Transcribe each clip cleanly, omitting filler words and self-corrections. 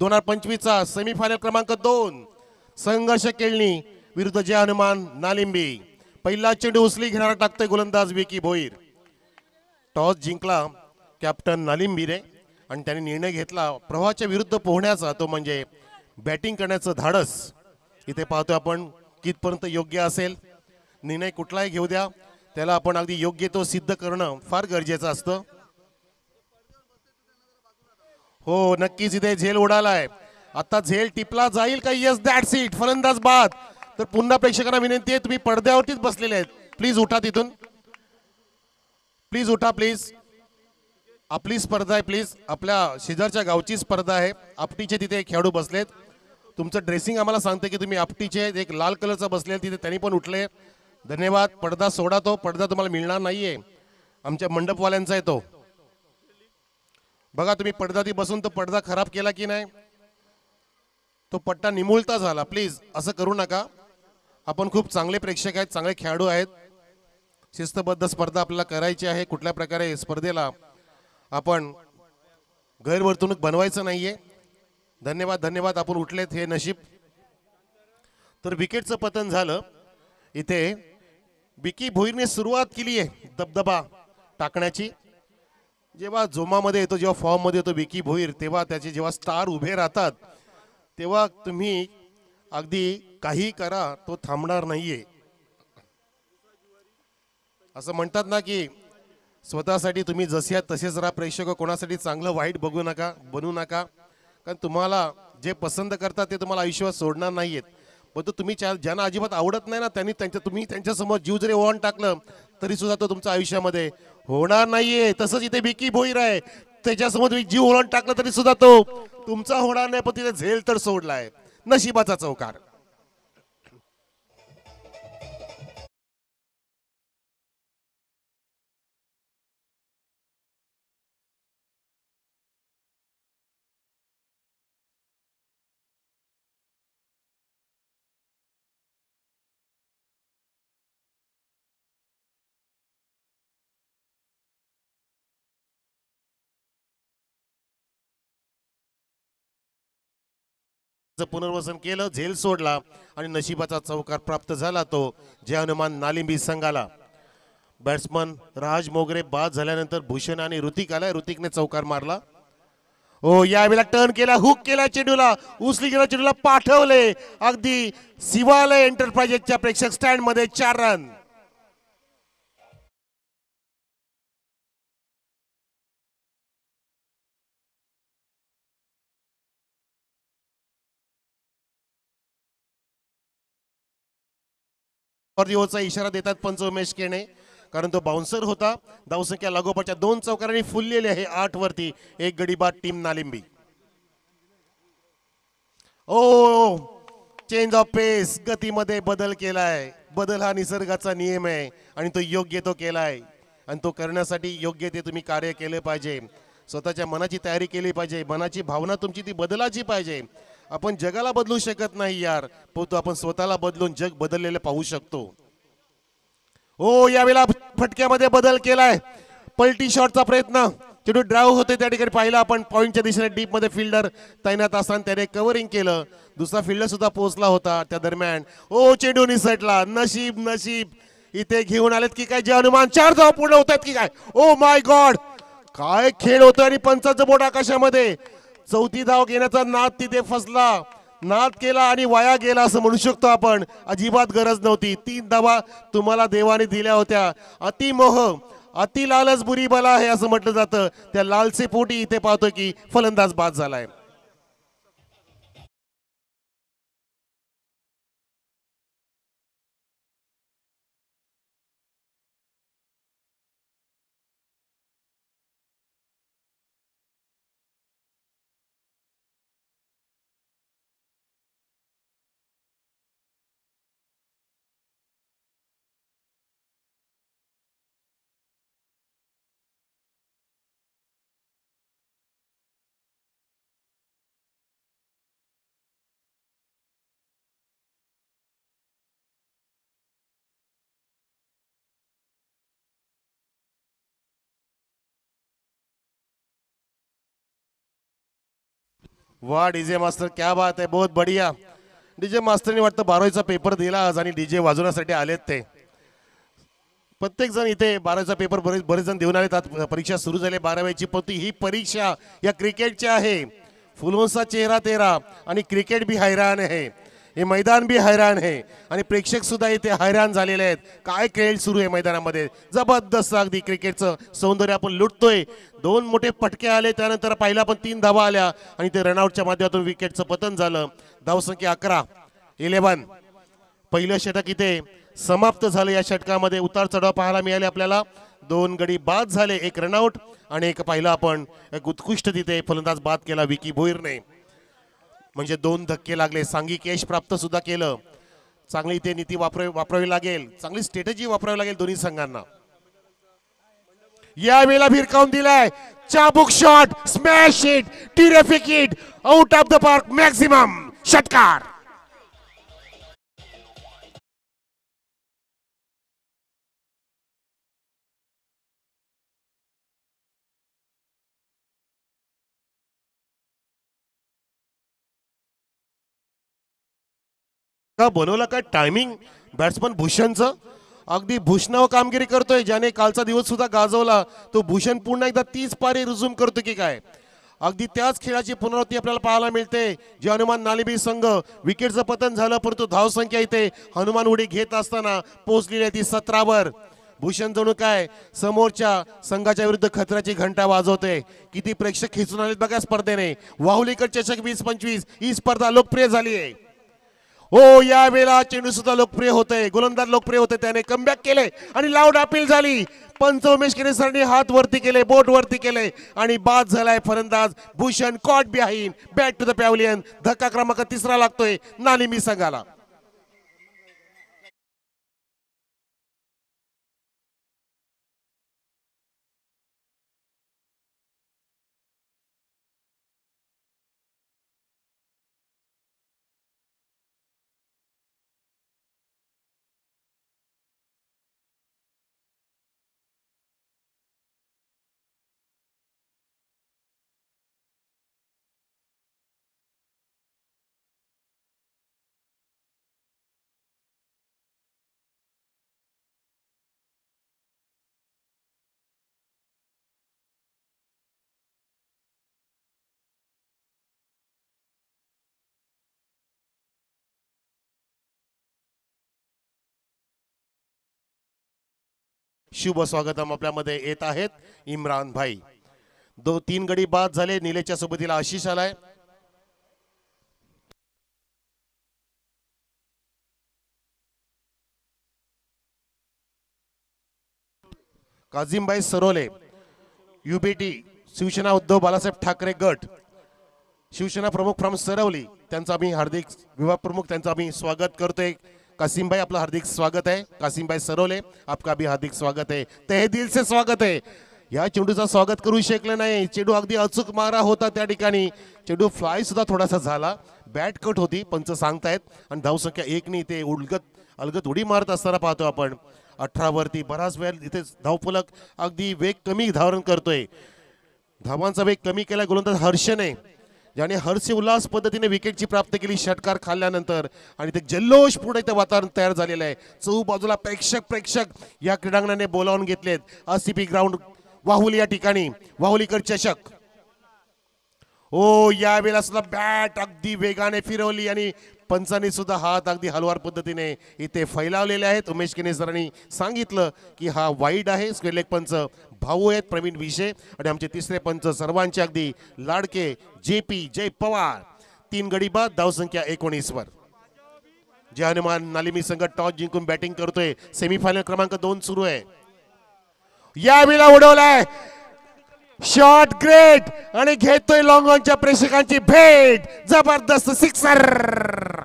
2025 चा सेमीफायनल क्रमांक 2 संघर्ष केळणी विरुद्ध जय हनुमान नालिंबी। पहिला चेंडू उचली घेणारा टाकतोय गोलंदाज विकी भोईर। टॉस जिंकला कॅप्टन नालिंबीने आणि त्याने निर्णय घेतला प्रवाहाच्या विरुद्ध पोहण्याचा, तो म्हणजे बॅटिंग करण्याचं धाडस। इथे पाहतोय आपण कितपर्यंत योग्य असेल, निर्णय कुठलाही घेऊ द्या त्याला आपण अगदी योग्य तो सिद्ध करणं फार गरजेचं असतं। हो नक्कीच इथे झेल उडालाय, आता झेल टिपला जाईल का? यस दॅट्स इट, फलंदाज बाद। तर पुन्हा प्रेक्षकांना विनंती आहे, तुम्ही पडद्यावरतीच बसलेले आहेत, प्लीज उठा तिथून, प्लीज उठा प्लीज। आपली स्पर्धा आहे, प्लीज आपल्या शेजारच्या गावची स्पर्धा आहे। आपटीचे तिथे खेळाडू बसलेत, तुमचं ड्रेसिंग आम्हाला सांगते की तुम्ही आपटीचे एक लाल कलरचा बसले तिथे, त्यांनी पण उठले, धन्यवाद। पडदा सोडा, तो पडदा तुम्हाला मिळणार नाहीये, आमच्या मंडपवाल्यांचा आहे तो। बघा तुम्ही पडदा ती बसून तो पडदा खराब केला की नाही, तो पट्टा निमुळता झाला, प्लीज असं करू नका। आपण खूप चांगले प्रेक्षक आहेत, चांगले खेळाडू आहेत, शिस्तबद्ध स्पर्धा आपल्याला करायची आहे। कुठल्या प्रकारे स्पर्धेला आपण गैरवर्तणूक बनवायचं नाहीये। धन्यवाद धन्यवाद, आपण उठलेत हे नशीब। तर विकेटचं पतन झालं, इथे विकी भोईरने सुरुवात केली आहे दबदबा टाकण्याची। जेव्हा जोमामध्ये येतो, जेव्हा फॉर्म मध्ये येतो विकी भोईर, तेव्हा त्याचे जेव्हा स्टार उभे राहतात तेव्हा तुम्ही अगदी काही करा तो थांबणार नाहीये। असं म्हणतात ना की स्वतःसाठी तुम्ही जसे आहात तसेच राहा, प्रेक्षक कोणासाठी चांगलं वाईट बघू नका, बनू नका, कारण तुम्हाला जे पसंत करतात ते तुम्हाला आयुष्यात सोडणार नाहीयेत। पण तुम्ही ज्यांना अजिबात आवडत नाही ना, त्यांनी तुम्ही त्यांच्यासमोर जीव जरी ओवाळून टाकलं तरी सुद्धा तो तुमच्या आयुष्यामध्ये होणार नाहीये। तसंच इथे विकी भोईर आहे, त्याच्यासमोर तुम्ही जीव ओवाळून टाकलं तरी सुद्धा तो तुमचा होणार नाही, पण तिथे झेल तर सोडलाय, नशिबाचा चौकार। पुनर्वसन केलं, झेल सोडला आणि नशिबाचा चौकार प्राप्त झाला, तो जय हनुमान नालिंबी संघाला। बॅट्समन राज मोगरे बाद झाल्यानंतर भूषण आणि ऋतिक आलाय, ऋतिकने चौकार मारला। हो यावेळेला टर्न केला, हुक केला चेंडूला, उचली गेला चेंडूला, पाठवले अगदी शिवालय एंटरप्राइजेसच्या प्रेक्षक स्टँड मध्ये 4 रन। चा इशारा देतात पंच उमेश केणे, कारण तो बाउन्सर होता। धावसंख्या लागोपाठच्या 2 चौकारांनी फुललेली आहे 8 वरती, एक गडी बाद टीम नालिंबी। ओ चेंज ऑफ पेस, गतीमध्ये बदल केलाय, बदल हा निसर्गाचा नियम आहे आणि तो योग्य तो केलाय, आणि तो करण्यासाठी योग्य ते तुम्ही कार्य केले पाहिजे, स्वतःच्या मनाची तयारी केली पाहिजे, मनाची भावना तुमची ती बदलाची पाहिजे। आपण जगाला बदलू शकत नाही यार, परंतु आपण स्वतःला बदलून जग बदललेले पाहू शकतो। हो यावेळेला फटक्यामध्ये बदल केलाय, पलटी शॉटचा प्रयत्न, चेंडू ड्राइव्ह होते त्या ठिकाणी पाहिला आपण, पॉइंटच्या दिशेने डीप मध्ये फिल्डर तैनात असताना त्याने कव्हरिंग केलं, दुसरा फिल्डर सुद्धा पोहोचला होता त्या दरम्यान। ओ चेंडू निसटला, नशीब नशीब इथे घेऊन आलेत की काय जय हनुमान, 4 धावा पूर्ण होत आहेत की काय? ओ माय गॉड, काय खेळ होतोय आणि पंचाचं बोट आकाशामध्ये। 4थी धाव घेण्याचा नाद तिथे फसला, नाद केला आणि वाया गेला असं म्हणू शकतो आपण, अजिबात गरज नव्हती। 3 धावा तुम्हाला देवाने दिल्या होत्या। अतिमोह अति लालच बुरी बला आहे असं म्हटलं जातं, त्या लालसे पोटी इथे पाहतोय की फलंदाज बाद झालाय। वाह डीजे मास्टर, क्या बात आहे, बहुत बढिया. डीजे मास्टरने वाटतं 12वीचा पेपर दिला आज आणि डीजे वाजवण्यासाठी आलेत ते. प्रत्येक जण इथे 12वीचा पेपर बरेच जण देऊन आलेत. आज परीक्षा सुरू झाली 12वीची. पण ही परीक्षा या क्रिकेटची आहे. फुलोंचा चेहरा तेरा आणि क्रिकेट भी हैराण आहे, हे मैदान भी हैराण आहे आणि प्रेक्षक सुद्धा इथे हैराण झालेले आहेत. काय खेळ सुरू आहे मैदानामध्ये, जबरदस्त अगदी क्रिकेटचं सौंदर्य आपण लुटतोय. दोन मोठे फटके आले, त्यानंतर पहिला पण 3 धावा आल्या आणि ते रनआउटच्या माध्यमातून विकेटचं पतन झालं. धावसंख्या 11. पहिलं षटक इथे समाप्त झालं. या षटकामध्ये उतार चढाव पाहायला मिळाले आपल्याला. 2 गडी बाद झाले, 1 रनआउट आणि एक पाहिला आपण एक उत्कृष्ट तिथे फलंदाज बाद केला विकी भोईरने. म्हणजे 2 धक्के लागले. सांघिक यश प्राप्त सुद्धा केलं. चांगली इथे नीती वापरावी लागेल, चांगली स्ट्रॅटेजी वापरावी लागेल दोन्ही संघांना. यावेळेला भिरकावून दिलाय, चाबुक shot, smash hit, terrific hit, out of the park, maximum षटकार. का बनवलं काय टायमिंग बॅट्समन भूषणचं. अगदी भूषणावर कामगिरी करतोय, ज्याने कालचा दिवस सुद्धा गाजवला. तो भूषण पुन्हा एकदा 30 पारी रुजूम करतो की काय. अगदी त्याच खेळाची पुनरावृत्ती आपल्याला पाहायला मिळते. जे हनुमान नालिबी संघ विकेटचं पतन झालं, परंतु धावसंख्या इथे हनुमान उडी घेत असताना पोहोचलेली आहे ती 17वर. भूषण जणू काय समोरच्या संघाच्या विरुद्ध खतऱ्याची घंटा वाजवते. किती प्रेक्षक खेचून आलेत बघा स्पर्धेने. वाहुलीकर चषक 2025 ही स्पर्धा लोकप्रिय झाली आहे. हो, या वेळेला चेंडू सुद्धा लोकप्रिय होते, गोलंदाज लोकप्रिय होते. त्याने कमबॅक केले आणि लाऊड अपील झाली. पंच उमेश केने सरांनी हात वरती केले, बोट वरती केले आणि बाद झालाय फलंदाज Bhushan. Caught behind, back to the pavilion. धक्का क्रमांक 3 लागतोय नालिमी संघाला. शुभ स्वागतम आपल्यामध्ये येत आहेत इम्रान भाई. 2-3 गडी बाद झाले. निलेशच्या सोबतीला आशिष आलाय. काझिमभाई सरोले, युबीटी शिवसेना उद्धव बाळासाहेब ठाकरे गट, शिवसेना प्रमुख फ्रॉम सरवली, त्यांचा आम्ही हार्दिक विभाग प्रमुख त्यांचा आम्ही स्वागत करतोय. कासिम भाई आपलं हार्दिक स्वागत है. कासिम भाई सरोले आपका भी हार्दिक स्वागत है, तहे दिल से स्वागत है. या चेंडूचा स्वागत करू शकले नाही. चेंडू अगदी अचूक मारा होता त्या ठिकाणी. चेंडू फ्लाय सुद्धा थोडासा झाला, बॅट कट होती पंच सांगतायत आणि धावसंख्या 1 ते अलगत उडी मारत असताना पाहतो आपण. 18 वरती बराच वेळ इथे धावफलक अगदी वेग कमी धारण करतोय. धावांचा वेग कमी केला गोलंदाज हर्षने, ज्याने हर्षी उल्हास पद्धतीने विकेटची प्राप्त केली षटकार खाल्ल्यानंतर. आणि ते जल्लोष पुढे ते वातावरण तयार झालेलं आहे. चहूबाजूला प्रेक्षक या क्रीडांगणाने बोलावून घेतलेत. आरसीपी ग्राउंड वाहुली या ठिकाणी वाहुलीकर चषक. ओ, या वेळेला सुद्धा बॅट अगदी वेगाने फिरवली आणि पंचांनी सुद्धा हात अगदी हलवार पद्धतीने इथे फैलावलेले आहेत. उमेश केने सरांनी सांगितलं की हा वाईड आहे. स्क्वेअर लेग पंच भाऊ आहेत प्रवीण विषे आणि आमचे तिसरे पंच सर्वांचे अगदी लाडके जेपी जय पवार. 3 गडी बाद, धावसंख्या 19 वर. जय हनुमान नालिमी संघ टॉस जिंकून बॅटिंग करतोय. सेमीफायनल क्रमांक 2 सुरू आहे. यावेळेला उडवलाय शॉट, ग्रेट, आणि घेतोय लॉंग ऑनच्या प्रेक्षकांची भेट. जबरदस्त सिक्सर.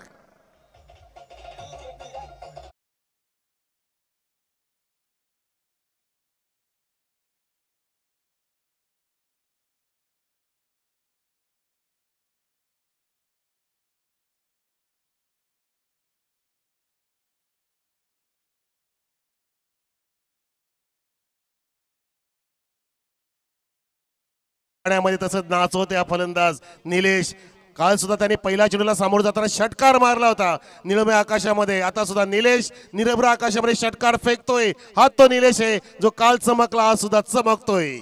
मध्ये तसंच नाचवत या फलंदाज निलेश. काल सुद्धा त्याने पहिल्या चेंडूला सामोरं जाताना षटकार मारला होता निळमय आकाशामध्ये. आता सुद्धा निलेश निरभ्र आकाशामध्ये षटकार फेकतोय. हा तो निलेश आहे जो काल चमकला, आज सुद्धा चमकतोय.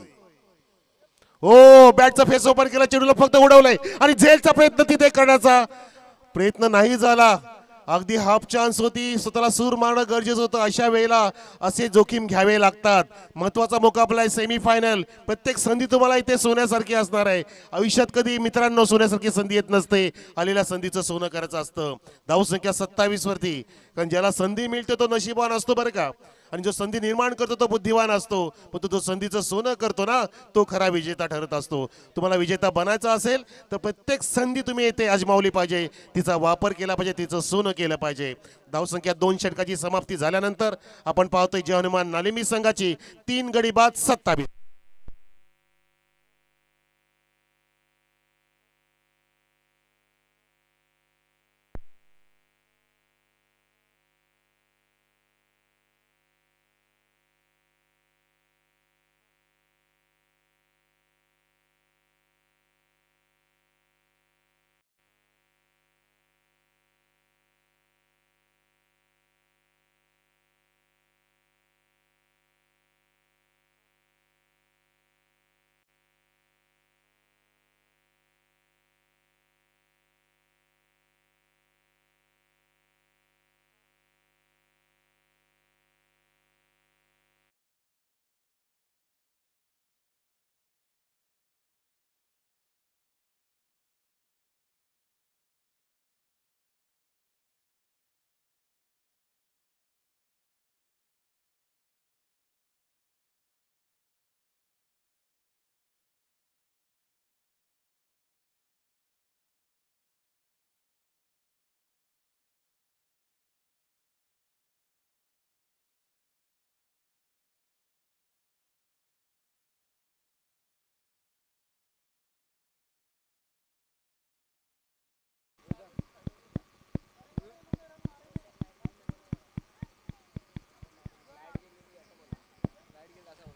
हो, बॅटचा फेस ओपन केला, चेंडूला फक्त उडवलंय आणि झेलचा प्रयत्न तिथे करण्याचा प्रयत्न नाही झाला. अगदी हाफ चान्स होती, स्वतःला सूर मारणं गरजेचं होतं. अशा वेळेला असे जोखीम घ्यावे लागतात. महत्वाचा मुकाबला आहे, सेमीफायनल. प्रत्येक संधी तुम्हाला इथे सोन्यासारखी असणार आहे. आयुष्यात कधी मित्रांनो सोन्यासारखी संधी येत नसते. आलेल्या संधीचं सोनं करायचं असतं. धावसंख्या 27 वरती, कारण ज्याला संधी मिळते तो नशीबवान असतो बरं का, आणि जो संधी निर्माण करतो तो बुद्धिवान असतो. पण तो जो संधीचं सोनं करतो ना, तो खरा विजेता ठरत असतो. तुम्हाला विजेता बनायचं असेल तर प्रत्येक संधी तुम्ही येथे अजमावली पाहिजे, तिचा वापर केला पाहिजे, तिचं सोनं केलं पाहिजे. धावसंख्या 2 षटकाची समाप्ती झाल्यानंतर आपण पाहतोय जय हनुमान नालिमी संघाची 3 गडी बाद 27.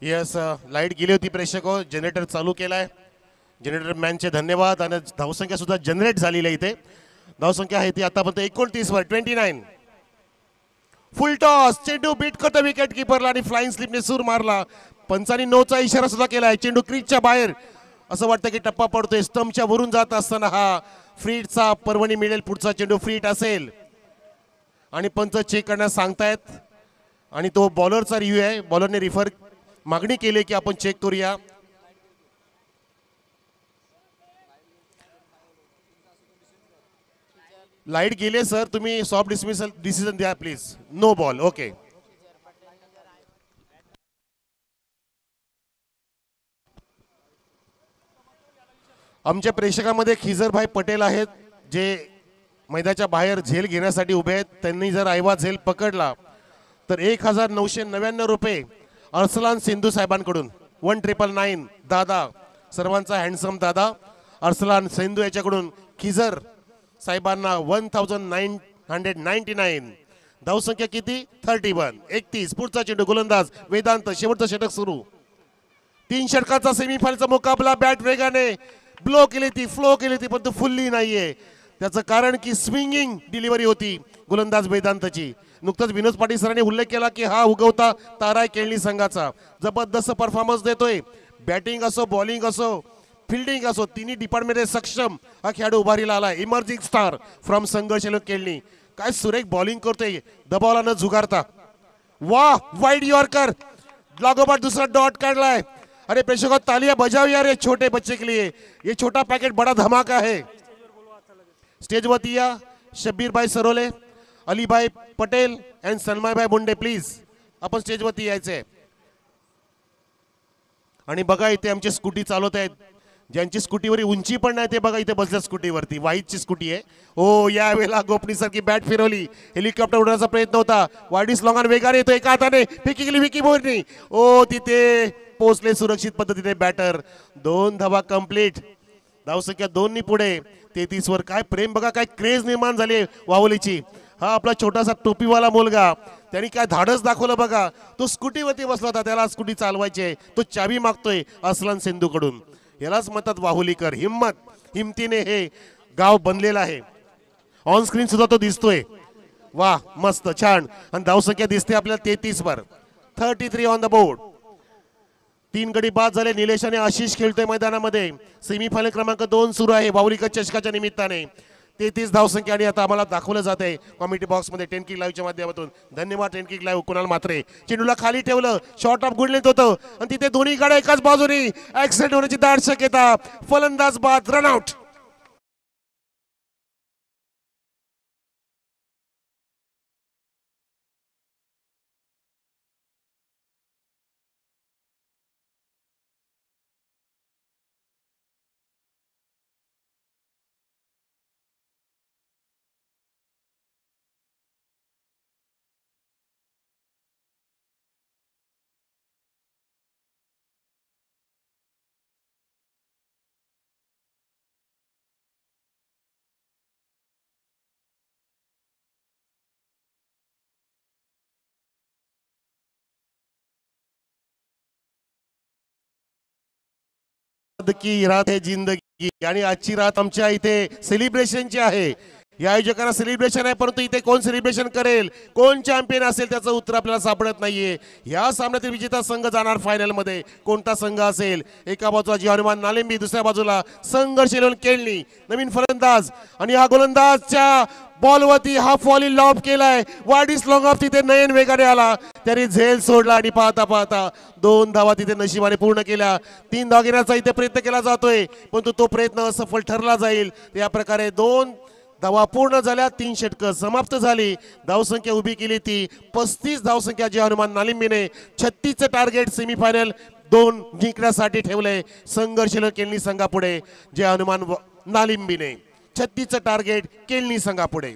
येस, लाईट गेली होती प्रेक्षक हो. जनरेटर चालू केलाय. जनरेटर मॅनचे धन्यवाद. आणि धावसंख्या सुद्धा जनरेट झालेली आहे इथे. धावसंख्या आहे ती आतापर्यंत 29 वर 29. फुल टॉस, चेंडू बीट करतो विकेट किपरला आणि फ्लाइंग स्लिपने सूर मारला. पंचांनी नोचा इशारा सुद्धा केलाय. चेंडू क्रीजच्या बाहेर, असं वाटतं की टप्पा पडतोय. स्टंपच्या वरून जात असताना हा फ्रीटचा पर्वणी मिळेल. पुढचा चेंडू फ्रीट असेल आणि पंच चेक करण्यास सांगतायत आणि तो बॉलरचा रिव्ह्यू आहे. बॉलरने रिफर मागणी केली की आपण चेक करूया. लाईट गेले सर, तुम्ही सॉफ्ट डिसिजन द्या प्लीज. No ball. ओके. आमच्या प्रेक्षकांमध्ये खिजरभाई पटेल आहेत जे मैदानाच्या बाहेर झेल घेण्यासाठी उभे आहेत. त्यांनी जर आयवा झेल पकडला तर 1999 रुपये अर्सलान सिंधू साहेबांकडून 1999 दादा, सर्वांचा हँडसम दादा अर्सलान सिंधू याच्याकडून खिजर साहेबांना 1999. धावसंख्या किती? 31. 31. पुढचा चेंडू गोलंदाज वेदांत. शेवटचं षटक सुरू. 3 षटकाचा सेमीफायनलचा मुकाबला. बॅट वेगाने ब्लो केली ती, फ्लो केली ती, पण तो फुलली नाहीये. त्याचं कारण की स्विंगिंग डिलिव्हरी होती गोलंदाज वेदांतची. नुकताच विनोद पाटील सरांनी उल्लेख केला की हा उगवता तारा केळणी संघाचा जबरदस्त परफॉर्मन्स देतोय. बॅटिंग असो, बॉलिंग असो, फिल्डिंग असो, तिन्ही डिपार्टमेंटमध्ये सक्षम हा खेळाडू उभारीला आला. इमर्जिंग स्टार फ्रॉम संघर्ष केळणी. काय सुरेख बॉलिंग करतोय दबावला न झुगारता. वाह, वाईड यॉर्कर. लागोपाठ दुसरा डॉट काढलाय. अरे प्रेक्षकों, तालियां बजाओ यार ये छोटे बच्चे के लिए. ये छोटा पैकेट बड़ा धमाका है. स्टेज वरती या शब्बीर भाई सरोले, अली भाई पटेल अँड सन्मय भाई मुंडे प्लीज. आपण स्टेज वरती यायचंय. आणि बघा इथे आमची स्कूटी चालवत आहेत. ज्यांची स्कूटीवरी उंची पण नाही ते बघा इथे बसल्या स्कूटीवरती. वाईटची स्कूटी आहे. हो, या वेळेला गोपनीसारखी बॅट फिरवली. हेलिकॉप्टर उडवण्याचा प्रयत्न होता. वाडीस लॉंगान वेगाने येतो एका हाताने. फेकी गेली विकी मोरनी. ओ, तिथे पोहोचले सुरक्षित पद्धतीने बॅटर. 2 धावा कंप्लीट. धावसंख्या 2 पुढे 33 वर. काय प्रेम बघा, काय क्रेज निर्माण झाली वाहुलीची. हा आपला छोटासा टोपीवाला मुलगा, त्यांनी काय धाडस दाखवलं बघा. तो स्कूटीवरती बसला होता, त्याला स्कूटी चालवायची आहे. तो चावी मागतोय अस्लन सिंधूकडून. यालाच म्हणतात वाहुलीकर. हिम्मत, हिमतीने हे गाव बनलेलं आहे. ऑन स्क्रीन सुद्धा तो दिसतोय. वा मस्त छान. आणि धावसंख्या दिसते आपल्याला 33 वर. 33 ऑन द बोर्ड. 3 गडी बाद झाले. निलेश आणि आशिष खेळतोय मैदानामध्ये. सेमीफायनल क्रमांक 2 सुरू आहे वावली चषकाच्या निमित्ताने. 33 धावसंख्या. आणि आता आम्हाला दाखवलं जात आहे कॉमेडी बॉक्स मध्ये 10 किक लाईव्हच्या माध्यमातून. धन्यवाद 10 किक लाईव्ह. कुणाल मात्रे चेंडूला खाली ठेवलं. शॉर्ट ऑफ गुड लेंथ होतं आणि तिथे दोन्ही गाड्या एकाच बाजूने ऍक्सिडेंट होण्याची दाट शक्यता. फलंदाज बाद रनआउट. की रात है जिंदगी. आणि आजची रात आमच्या इथे सेलिब्रेशनची आहे. या आयोजकांना सेलिब्रेशन आहे, परंतु इथे कोण सेलिब्रेशन करेल, कोण चॅम्पियन असेल त्याचं उत्तर आपल्याला सापडत नाहीये. या सामन्यातील विजेता संघ जाणार फायनल मध्ये. कोणता संघ असेल? एका बाजूला जी हनुमान नालिंबी, दुसऱ्या बाजूला संघर्ष केळणी. नवीन फलंदाज आणि हा गोलंदाजच्या बॉलवरती हा फॉली लॉब केलाय. वाडीस लॉंग ऑफ तिथे नयन वेगाने आला. त्याने झेल सोडला आणि पाहता पाहता 2 धावा तिथे नशिबाने पूर्ण केल्या. 3 धावा घेण्याचा इथे प्रयत्न केला जातोय, परंतु तो प्रयत्न असफल ठरला जाईल. या प्रकारे 2 धावा पूर्ण झाल्या. 3 षटकं समाप्त झाली. धावसंख्या उभी केली ती 35 धावसंख्या जी हनुमान नालिंबीने. 36चं टार्गेट सेमीफायनल 2 जिंकण्यासाठी ठेवलंय संघर्ष केळणी संघापुढे. जे हनुमान नालिंबीने 36चं टार्गेट केळणी संघापुढे.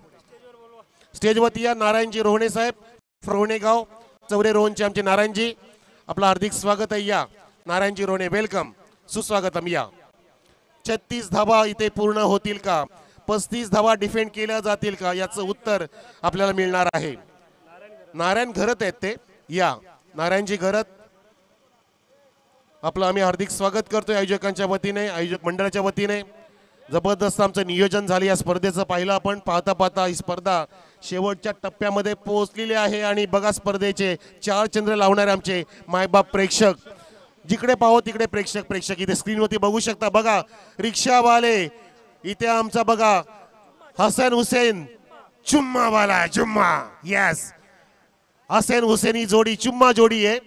स्टेजवरती या नारायणजी रोहणे साहेब, फ्रोहणेगाव चौरे रोहनचे आमचे नारायणजी. आपलं हार्दिक स्वागत आहे. या नारायणजी रोहणे वेलकम, सुस्वागतम. या 36 धावा इथे पूर्ण होतील का? 35 धावा डिफेंड केल्या जातील का? याचं उत्तर आपल्याला मिळणार आहे. नारायण घरत आहेत ते. या नारायणजी घरत, आपलं आम्ही हार्दिक स्वागत करतोय आयोजकांच्या वतीने, आयोजक मंडळाच्या वतीने. जबरदस्त आमचं नियोजन झाले या स्पर्धेचं. पाहिलं आपण. पाहता पाहता ही स्पर्धा शेवटच्या टप्प्यामध्ये पोहोचलेली आहे. आणि बघा स्पर्धेचे 4 चंद्र लावणारे आमचे मायबाप प्रेक्षक. जिकडे पाहो तिकडे प्रेक्षक इथे स्क्रीनवरती बघू शकता. बघा रिक्षावाले इथे आमचा बघा हसन हुसेन चुम्मावाला चुम्मा. येस, हसन हुसेनी जोडी चुम्मा जोडी आहे.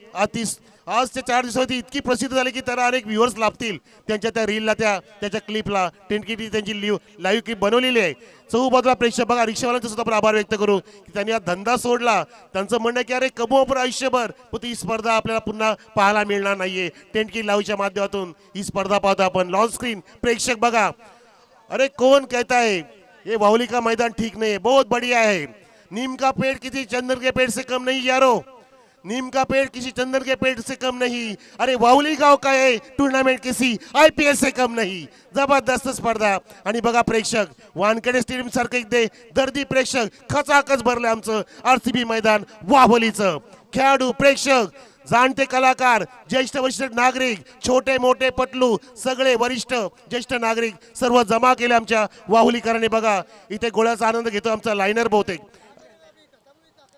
आजच्या 4 दिवसावरती इतकी प्रसिद्ध झाली की त्याला अनेक व्ह्युअर्स लाभतील त्यांच्या त्या रीलला, त्याच्या क्लिपला. 10 किटी त्यांची लाईव्ह क्लिप बनवलेली आहे. चहूबाजूला प्रेक्षक बघा. रिक्षावाल्यांचा सुद्धा आपण आभार व्यक्त करू की त्यांनी हा धंदा सोडला. त्यांचं म्हणणं की अरे कमवू आपण आयुष्यभर, पण ही स्पर्धा आपल्याला पुन्हा पाहायला मिळणार नाहीये. 10 किटी लाईव्हच्या माध्यमातून ही स्पर्धा पाहतो आपण. लॉन्च स्क्रीन प्रेक्षक बघा. अरे कौन कहता है ये वाहुली का मैदान ठीक नहीं है? बहुत बढ़िया है. नीम का पेड़ किसी चंदन के पेड़ से कम नहीं यारो. नीम का पेड़ किसी चंदन के पेड़ से कम नहीं. अरे वाहुली गांव का है टूर्नामेंट किसी IPL से कम नहीं. जबरदस्त स्पर्धा. आणि बघा प्रेक्षक वानखेडे स्टेडियम सारखं इथे दर्दी प्रेक्षक खचाखच भरले आमचं RCB मैदान वाहुलीचं. खेळाडू, प्रेक्षक, जाणते कलाकार, ज्येष्ठ वरिष्ठ नागरिक, छोटे मोठे पटलू, सगळे वरिष्ठ ज्येष्ठ नागरिक सर्व जमा केले आमच्या वाहुलीकरांनी. बघा इथे गोळ्याचा आनंद घेतो आमचा लायनर बहुतेक.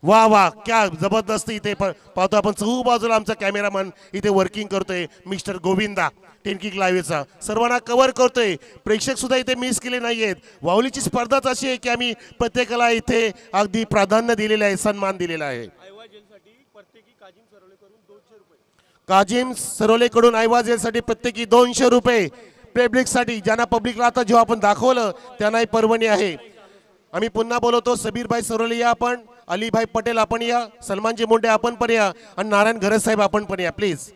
वा वा, क्या जबरदस्त. इथे पाहतो आपण चहू बाजूला आमचा कॅमेरामन इथे वर्किंग करतोय मिस्टर गोविंदा. 10 किक लाईव्हचा सर्वांना कव्हर करतोय. प्रेक्षक सुद्धा इथे मिस केले नाहीयेत. वाहुलीची स्पर्धाच अशी आहे की आम्ही प्रत्येकाला इथे अगदी प्राधान्य दिलेलं आहे, सन्मान दिलेला आहे. काजिम सरोलेकडून ऐवाजेलसाठी प्रत्येकी 200 रुपये. पब्लिकसाठी ज्यांना पब्लिकला आता जेव्हा आपण दाखवलं त्यांनाही पर्वणी आहे. आम्ही पुन्हा बोलवतो सबीरभाई सरोले या आपण, अलीभाई पटेल आपण या, सलमानजी मुंडे आपण पण या, आणि नारायण घरत साहेब आपण पण या प्लीज.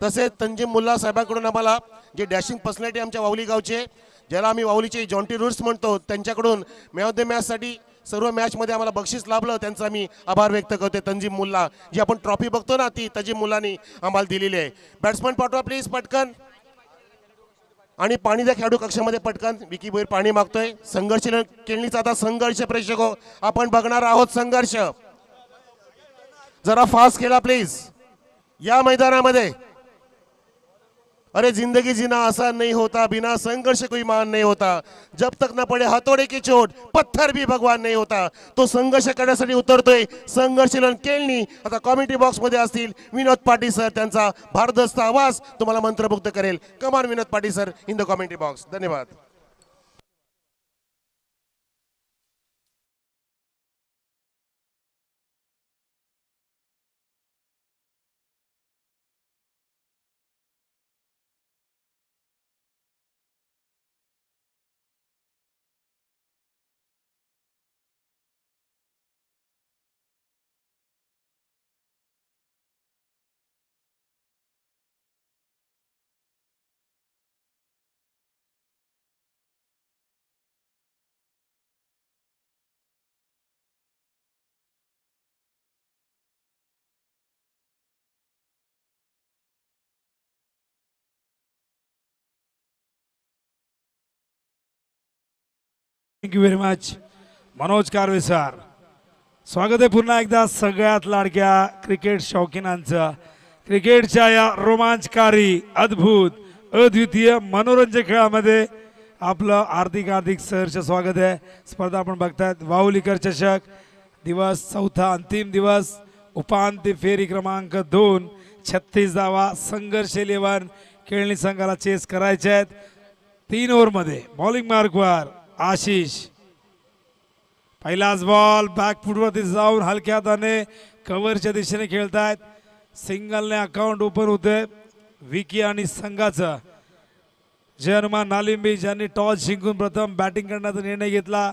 तसेच तंजीम मुल्ला साहेबांकडून आम्हाला जे डॅशिंग पर्सनॅलिटी आमच्या वाहुली गावचे, ज्याला आम्ही वाहुलीचे जॉन्टी रूट्स म्हणतो, त्यांच्याकडून मॅच ऑफ द मॅचसाठी सर्व मॅचमध्ये आम्हाला बक्षीस लाभलं. त्यांचा मी आभार व्यक्त करते. तंजीम मुल्ला जी आपण ट्रॉफी बघतो ना ती तंजीम मुल्लानी आम्हाला दिलेली आहे. बॅट्समन पाठवा प्लीज पटकन. आणि पाणी द्या खेळाडू कक्षामध्ये पटकन. विकी भोईर पाणी मागतोय. संघर्ष केळणीचा आता संघर्ष प्रेक्षक हो आपण बघणार आहोत. संघर्ष जरा फास्ट खेळा प्लीज या मैदानामध्ये. अरे जिंदगी जीना आसान नहीं होता, बिना संघर्ष कोई मान नहीं होता, जब तक न पडे हातोडे की चोट पत्थर भी भगवान नहीं होता. तो संघर्ष करण्यासाठी उतरतोय संघर्षशील केळणी. आता कॉमेंट्री बॉक्स मध्ये असतील विनोद पाटील सर, त्यांचा भारदस्त आवाज तुम्हाला मंत्रमुग्ध करेल. कमान Vinod Patil sir in the commentary box. धन्यवाद. Thank you very much Manoj Karve sir. स्वागत आहे पुन्हा एकदा सगळ्यात लाडक्या क्रिकेट शौकीनांचं. क्रिकेटच्या या रोमांचकारी अद्भुत अद्वितीय मनोरंजक खेळामध्ये आपलं हार्दिक सहर्ष स्वागत आहे. स्पर्धा आपण बघतायत वाहुलीकर चषक दिवस चौथा अंतिम दिवस उपांत्य फेरी क्रमांक 2. 36 धावा संघर्ष 11 खेळणी संघाला चेस करायचे आहेत. 3 ओव्हरमध्ये बॉलिंग मार्कवर आशिष. पहिलाच बॉल बॅकफुटवरती जाऊन हलक्या हाताने कव्हरच्या दिशेने खेळतायत. सिंगलने अकाउंट ओपन होते विकी आणि संघाचं. जयनुमान नालिंबी ज्यांनी टॉस जिंकून प्रथम बॅटिंग करण्याचा निर्णय घेतला.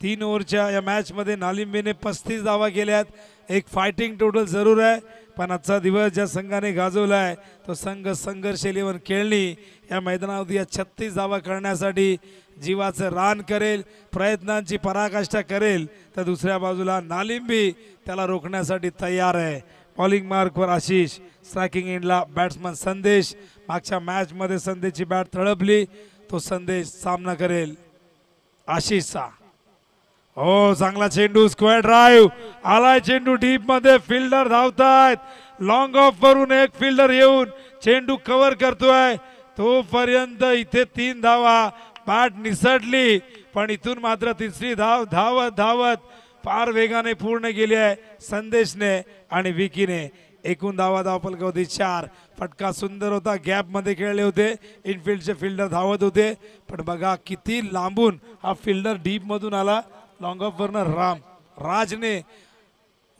3 ओव्हरच्या या मॅच मध्ये नालिंबीने 35 धावा केल्यात. एक फायटिंग टोटल जरूर आहे, पण आजचा दिवस ज्या संघाने गाजवलाय तो संघ संघर्ष 11 खेळणी या मैदानावरती या 36 धावा करण्यासाठी जीवाचं रान करेल, प्रयत्नांची पराकाष्ठा करेल. तर दुसऱ्या बाजूला नालिंबी त्याला रोखण्यासाठी तयार आहे. बॉलिंग मार्कवर आशिष. स्ट्रायकिंग एंडला बॅट्समन संदेश. मागच्या मॅच मध्ये संदेशची बॅट तळपली, तो संदेश सामना करेल आशिषचा. हो चांगला चेंडू, स्क्वेअर ड्राइव्ह आलाय चेंडू डीप मध्ये. फिल्डर धावतायत. लॉंग ऑफ वरून एक फिल्डर येऊन चेंडू कव्हर करतोय. तोपर्यंत इथे 3 धावा. बॅट निसटली, पण इथून मात्र तिसरी धाव धावत धावत फार वेगाने पूर्ण केली आहे संदेशने आणि विकीने. एकूण धावा धावपलकावरती 4. फटका सुंदर होता, गॅप मध्ये खेळले होते. इनफिल्डचे फिल्डर धावत होते, पण बघा किती लांबून हा फिल्डर डीप मधून आला. लॉंग ऑफ वरनं राजने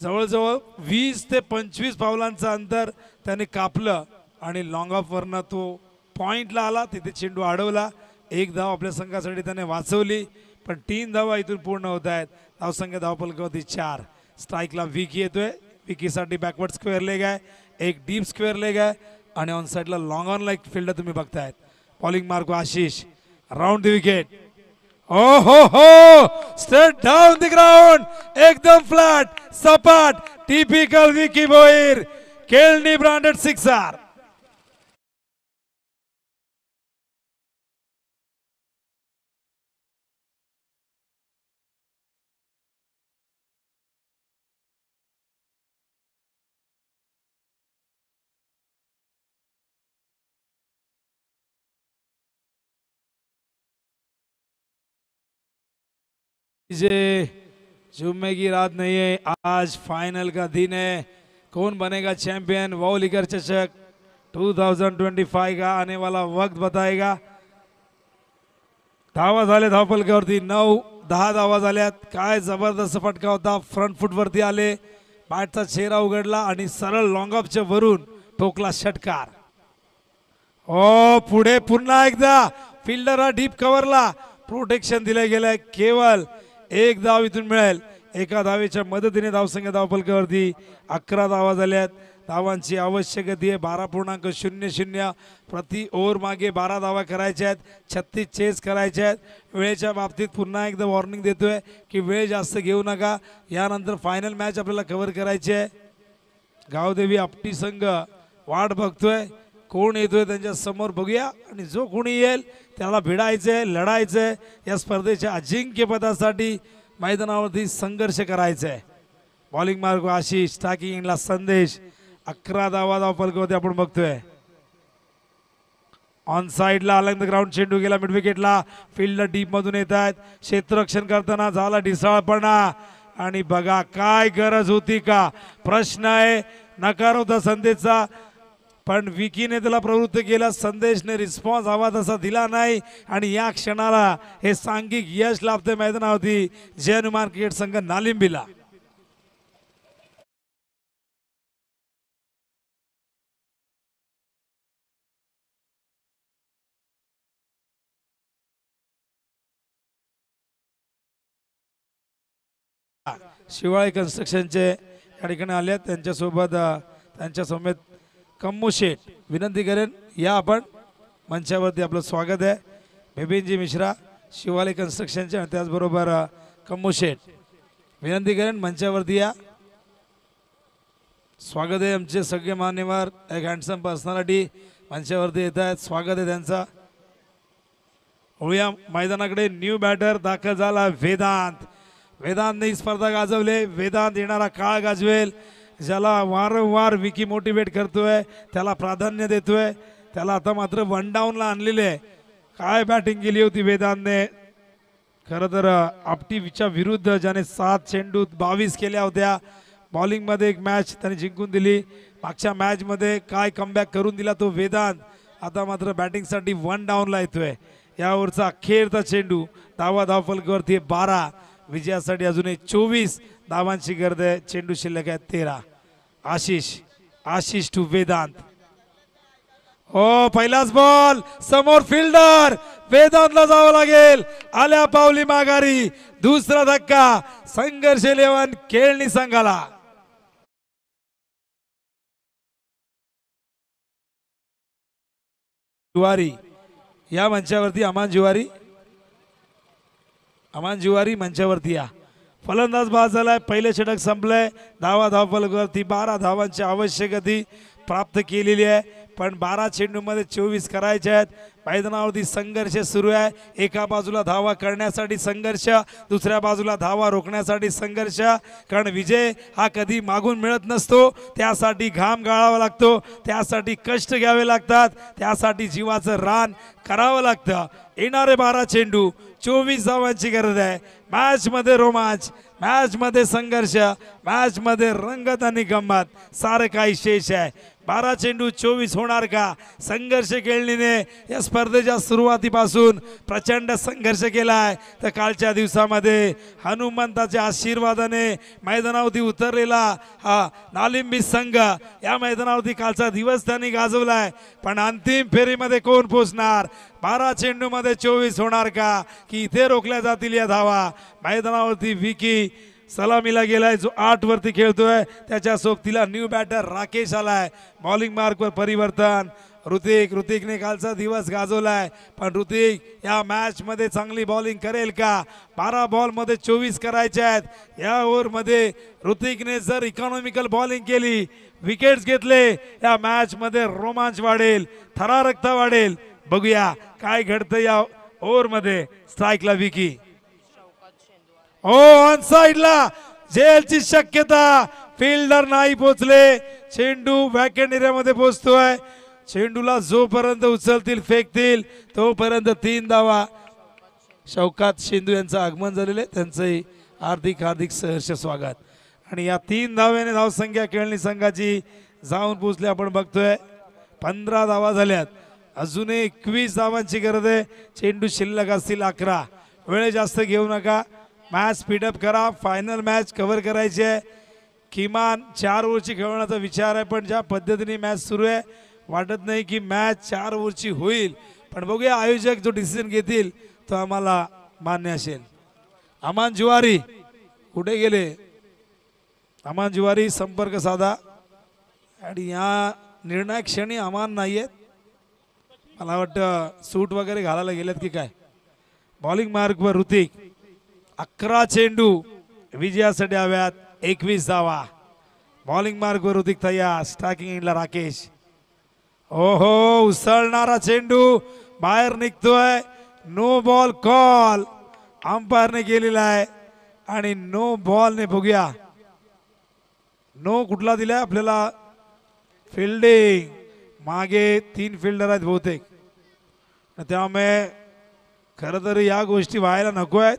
जवळजवळ 20 ते 25 पावलांचं अंतर त्याने कापलं आणि लॉंग ऑफ वरनं तो पॉइंटला आला. तिथे चेंडू अडवला. 1 धाव आपल्या संघासाठी त्याने वाचवली, पण 3 धावा इथून पूर्ण होत आहेत. धावसंख्या धावपलकावरती 4. स्ट्राईकला विकी येतोय. विकीसाठी बॅकवर्ड स्क्वेअर लेग आहे, एक डीप स्क्वेअर लेग आहे आणि ऑन साइडला लॉंग ऑन लाईक फिल्डर तुम्ही बघतायत. Bowling mark Ashish. Round the wicket. ओ हो स्ट्रेट डाउन द ग्राउंड. एकदम फ्लॅट सपाट टिपिकल विकी भोईर. केळणी ब्रँडेड सिक्सर. जुम्मे की रात नहीं है, आज फाइनल का दिन है. कौन बनेगा चैंपियन? वाहुलीकर चषक 2025 का आने वाला वक्त बताएगा. धावा झाले धावपलकावरती 9-10 धावा झाल्यात. काय जबरदस्त फटका होता. फ्रंट फुट वरती आले, बॅटचा चेहरा उघडला आणि सरळ लॉंग ऑफच्या वरून ठोकला षटकार. ओ पुढे पुन्हा एकदा फिल्डर हा डीप कव्हरला प्रोटेक्शन दिले गेले. केवळ 1 धाव इथून मिळेल. एका धावेच्या मदतीने धावसंख्या धावपलकावरती 11 धावा झाल्यात. धावांची आवश्यक गती आहे 12.00 प्रति ओव्हर मागे 12 धावा करायच्या आहेत. 36 चेस करायच्या आहेत. वेळेच्या बाबतीत पुन्हा एकदा वॉर्निंग देतोय की वेळ जास्त घेऊ नका. यानंतर फायनल मॅच आपल्याला कव्हर करायची आहे. गावदेवी आपटी संघ वाट बघतोय, कोण येतोय त्यांच्या समोर बघूया. आणि जो कोणी येईल त्याला भिडायचंय, लढायचंय. या स्पर्धेच्या अजिंक्यपदासाठी मैदानावरती संघर्ष करायचा आहे. बॉलिंग मार्ग आशिष. स्ट्रायकिंग ला संदेश. 11 धावा धावपलकावरती आपण बघतोय. ऑन साइडला अलंग द ग्राउंड चेंडू गेला मिड विकेटला. फील्डला डीप मधून येत आहेत. क्षेत्ररक्षण करताना झाला ढिसाळपणा आणि बघा काय गरज होती का प्रश्न आहे. नकार होता संदेशचा पण विकीने त्याला प्रवृत्त केला. संदेशने रिस्पॉन्स हवा तसा दिला नाही आणि या क्षणाला हे सांघिक यश लाभते मैदानावरती जय हनुमान क्रिकेट संघ नालिंबीला. शिवाळे कन्स्ट्रक्शनचे या ठिकाणी आले त्यांच्यासोबत त्यांच्या समेत कम्मू शेठ विनंती करेन या आपण मंचावरती आपलं स्वागत आहे. बिपिनजी मिश्रा शिवाळे कन्स्ट्रक्शनचे आणि त्याचबरोबर कम्मू शेठ विनंती करेन मंचावरती या. स्वागत आहे आमचे सगळे मान्यवर एक हँडसम पर्सनॅलिटी मंचावरती येत आहेत. स्वागत आहे त्यांचा. होऊया मैदानाकडे. न्यू बॅटर दाखल झाला वेदांत. वेदांतने स्पर्धा गाजवले. वेदांत येणारा काळ गाजवेल. ज्याला वारंवार विकी मोटिवेट करतोय त्याला प्राधान्य देतोय. त्याला आता मात्र वन डाऊनला आणलेले आहे. काय बॅटिंग केली होती वेदांतने. खरं तर आपटीच्या विरुद्ध ज्याने 7 चेंडू 22 केल्या होत्या. बॉलिंगमध्ये एक मॅच त्याने जिंकून दिली. मागच्या मॅचमध्ये काय कमबॅक करून दिला तो वेदांत. आता मात्र बॅटिंगसाठी वन डाऊनला येतोय. यावरचा अखेरचा चेंडू धावफलकावरती 12. विजयासाठी अजूनही 24 धावांची गरज आहे. चेंडू शिल्लक आहे 13. आशिष टू वेदांत. हो पहिलाच बॉल समोर फिल्डर वेदांतला जावं लागेल. आल्या पावली माघारी. दुसरा धक्का संघर्ष 11 खेळणी संघाला. जुवारी या मंचावरती. अमान जुवारी मंचावरती या. फलंदाज बाद झालाय. पहिले षटक संपलंय. धावफलकावरती 12 धावांची आवश्यकता प्राप्त केलेली आहे. पण 12 चेंडूमध्ये 24 करायचे आहेत. मैदानावरती संघर्ष सुरू आहे. एका बाजूला धावा करण्यासाठी संघर्ष, दुसऱ्या बाजूला धावा रोखण्यासाठी संघर्ष. कारण विजय हा कधी मागून मिळत नसतो. त्यासाठी घाम गाळावा लागतो. त्यासाठी कष्ट घ्यावे लागतात. त्यासाठी जीवाचं रान करावं लागतं. येणारे 12 चेंडू 24 धावांची गरज आहे. मॅच मध्ये रोमांच, मॅच मध्ये संघर्ष, मॅच मध्ये रंगत आणि गंमत सारं काही शेष आहे. 12 चेंडू 24 होणार का. संघर्ष खेळणीने या स्पर्धेच्या सुरुवातीपासून प्रचंड संघर्ष केलाय. तर कालच्या दिवसामध्ये हनुमंताच्या आशीर्वादाने मैदानावरती उतरलेला हा नालिंबी संघ या मैदानावरती कालचा दिवस त्यांनी गाजवलाय. पण अंतिम फेरीमध्ये कोण पोहोचणार. 12 चेंडूमध्ये 24 होणार का की इथे रोखल्या जातील या धावा. मैदानावरती विकी सलामीला गेलाय जो 8 वरती खेळतोय. त्याच्या सोबतीला न्यू बॅटर राकेश आलाय. बॉलिंग मार्कवर परिवर्तन. ऋतिकने कालचा दिवस गाजवलाय. पण ऋतिक या मॅच मध्ये चांगली बॉलिंग करेल का. 12 बॉल मध्ये 24 करायचे आहेत. या ओव्हर मध्ये ऋतिकने जर इकॉनॉमिकल बॉलिंग केली, विकेट्स घेतले, या मॅच मध्ये रोमांच वाढेल, थरारकता वाढेल. बघूया काय घडतं या ओव्हर मध्ये. स्ट्राईकला विकी. हो ऑन साइडला जेलची शक्यता. फिल्डर नाही पोचले. चेंडू वॅकेंट एरियामध्ये पोहोचतोय. चेंडूला जोपर्यंत उचलतील फेकतील तोपर्यंत 3 धावा. शौकात शेंदू यांचं आगमन झालेलं आहे. त्यांचंही हार्दिक सहर्ष स्वागत. आणि या 3 धाव्याने धावसंख्या खेळणी संघाची जाऊन पोहोचली. आपण बघतोय 15 धावा झाल्यात. अजूनही 21 धावांची गरज आहे. चेंडू शिल्लक असतील 11. वेळ जास्त घेऊ नका. मॅच स्पीडअप करा. फायनल मॅच कव्हर करायची आहे. किमान 4 ओव्हरची खेळवण्याचा विचार आहे. पण ज्या पद्धतीने मॅच सुरू आहे वाटत नाही की मॅच 4 ओव्हरची होईल. पण बघूया आयोजक जो डिसिजन घेतील तो आम्हाला मान्य असेल. अमान जुवारी कुठे गेले. अमान जुवारी संपर्क साधा. आणि या निर्णायक क्षणी अमान नाहीयेत. मला वाटतं सूट वगैरे घालायला गेलेत की काय. बॉलिंग मार्कवर ऋतिक. 11 चेंडू विजयासाठी हव्यात. 21 धावा. बॉलिंग मार्कवर ऋतिक तयार. स्ट्रायकिंग एंडला राकेश. ओहो उसळणारा चेंडू बाहेर निघतोय. नो बॉल कॉल अंपायरने केलेला आहे. आणि नो बॉलने बघूया नो कुठला दिलाय आपल्याला. फिल्डिंग मागे 3 फिल्डर आहेत बहुतेक. त्यामुळे खरं तर या गोष्टी व्हायला नको आहेत,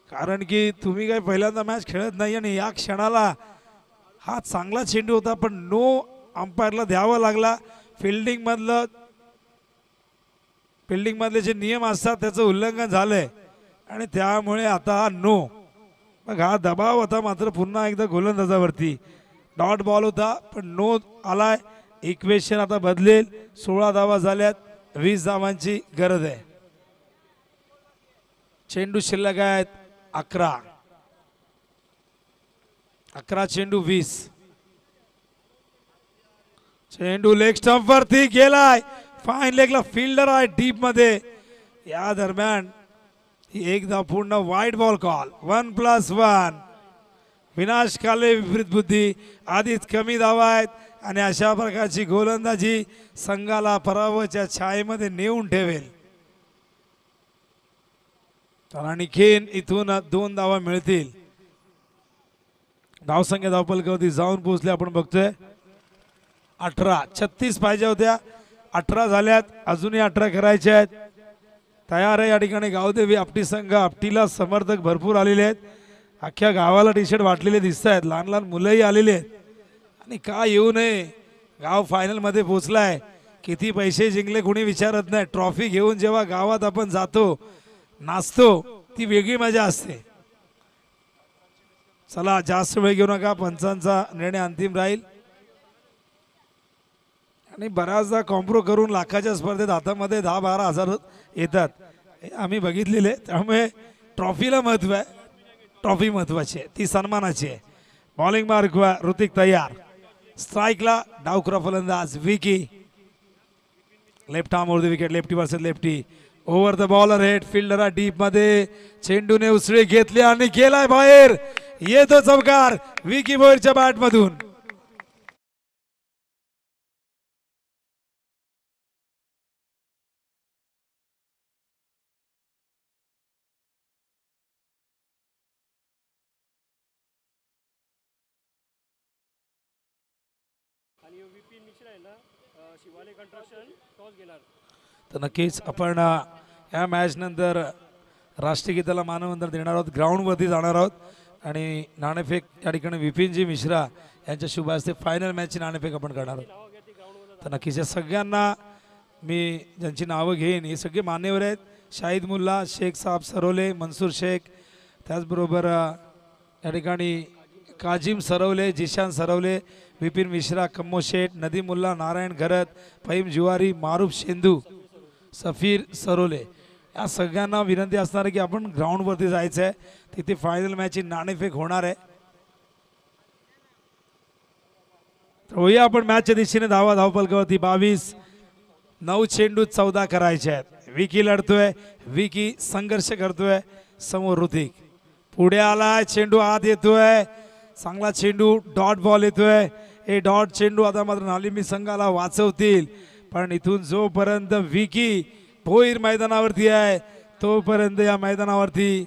कारण की तुम्ही काही पहिल्यांदा मॅच खेळत नाही आणि या क्षणाला हा चांगला चेंडू होता पण नो अंपायरला द्यावा लागला. फिल्डिंग मधले जे नियम असतात त्याचं उल्लंघन झालंय आणि त्यामुळे आता हा नो. मग हा दबाव होता मात्र पुन्हा एकदा गोलंदाजावरती. डॉट बॉल होता पण नो आलाय. इक्वेशन आता बदलेल. 16 धावा झाल्यात, 20 धावांची गरज आहे. चेंडू शिल्लक आहेत 11. 11 चेंडू 20. चेंडू लेग स्टंप वरती गेलाय. फाईन लेगला फिल्डर आहे डीप मध्ये. या दरम्यान एकदा पूर्ण वाईड बॉल कॉल. 1+1. विनाश काले विपरीत बुद्धी. आधीच कमी धावा आहेत आणि अशा प्रकारची गोलंदाजी संघाला पराभवाच्या छायेमध्ये नेऊन ठेवेल. तर आणखीन इथून 2 धावा मिळतील. धावसंख्या धावपलकावरती जाऊन पोहोचले आपण बघतोय 18. 36 पाहिजे होत्या, 18 झाल्यात. अजूनही 18 करायचे आहेत. तयार आहे या ठिकाणी गावदेवी आपटी संघ. आपटीला समर्थक भरपूर आलेले आहेत. अख्ख्या गावाला टी शर्ट वाटलेले दिसत आहेत. लहान लहान मुलंही आलेली आहेत आणि का येऊ नये. गाव फायनल मध्ये पोहोचलाय. किती पैसे जिंकले कोणी विचारत नाही. ट्रॉफी घेऊन जेव्हा गावात आपण जातो नाचतो ती वेगळी मजा असते. चला जास्त वेळ घेऊ नका. पंचांचा निर्णय अंतिम राहील आणि बऱ्याचदा कॉम्प्रो करून लाखाच्या स्पर्धेत हातामध्ये 10-12 हजार येतात हे आम्ही बघितलेले. त्यामुळे ट्रॉफीला महत्व आहे. ट्रॉफी महत्वाची आहे, ती सन्मानाची आहे. बॉलिंग मार्क ऋतिक तयार. स्ट्राईकला डावखुरा फलंदाज Vicky. Left arm over the wicket. Lefty versus lefty. Over the bowler head. Fielder deep मध्ये. चेंडूने उसळी घेतली आणि गेलाय बाहेर. येतो चौकार विकी भोईरच्या बॅट मधून. तर नक्कीच आपण या मॅच नंतर राष्ट्रीय गीताला मानवंदन देणार आहोत. ग्राउंडवरती जाणार आहोत आणि नाणेफेक या ठिकाणी विपिनजी मिश्रा यांच्या शुभ हस्ते फायनल मॅचची नाणेफेक आपण करणार आहोत. तर नक्कीच या सगळ्यांना मी ज्यांची नावं घेईन हे सगळे मान्यवर आहेत. शाहिद मुल्ला, शेख साहब सरवले, मनसूर शेख, त्याचबरोबर या ठिकाणी काजिम सरवले, जिशान सरवले, विपिन मिश्रा, कम्मो शेठ, नदीमुल्ला, नारायण घरत, फहीम जुवारी, मारूफ शेंदू, सफीर सरवले. या सगळ्यांना विनंती असणार आहे की आपण ग्राउंडवरती जायचं आहे. तिथे फायनल मॅचची नाणेफेक होणार आहे. तर होऊया आपण मॅचच्या दिशेने. धावपलकावरती 22. 9 चेंडू 14 करायचे आहेत. विकी लढतोय, विकी संघर्ष करतोय. समोर ऋतिक पुढे आलाय. चेंडू आत येतोय. चांगला चेंडू डॉट बॉल येतोय. हे डॉट चेंडू आता मात्र नालिमी संघाला वाचवतील. पण इथून जोपर्यंत विकी भोईर मैदानावरती आहे तोपर्यंत या मैदानावरती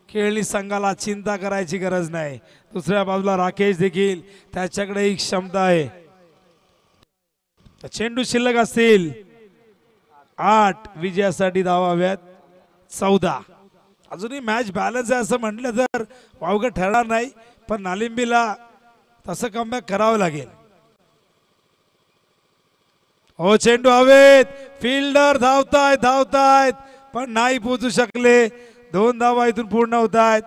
खेळणी संघाला चिंता करायची गरज नाही. दुसऱ्या बाजूला राकेश देखील त्याच्याकडे ही क्षमता आहे. चेंडू शिल्लक असतील 8. विजयासाठी धावा हव्यात 14. अजूनही मॅच बॅलन्स आहे असं म्हटलं तर वावगं ठरणार नाही. पण नालिंबीला तसं कमबॅक करावं लागेल. हो चेंडू हवेत. फिल्डर धावतायत पण नाही पोहोचू शकले. 2 धावा इथून पूर्ण होत आहेत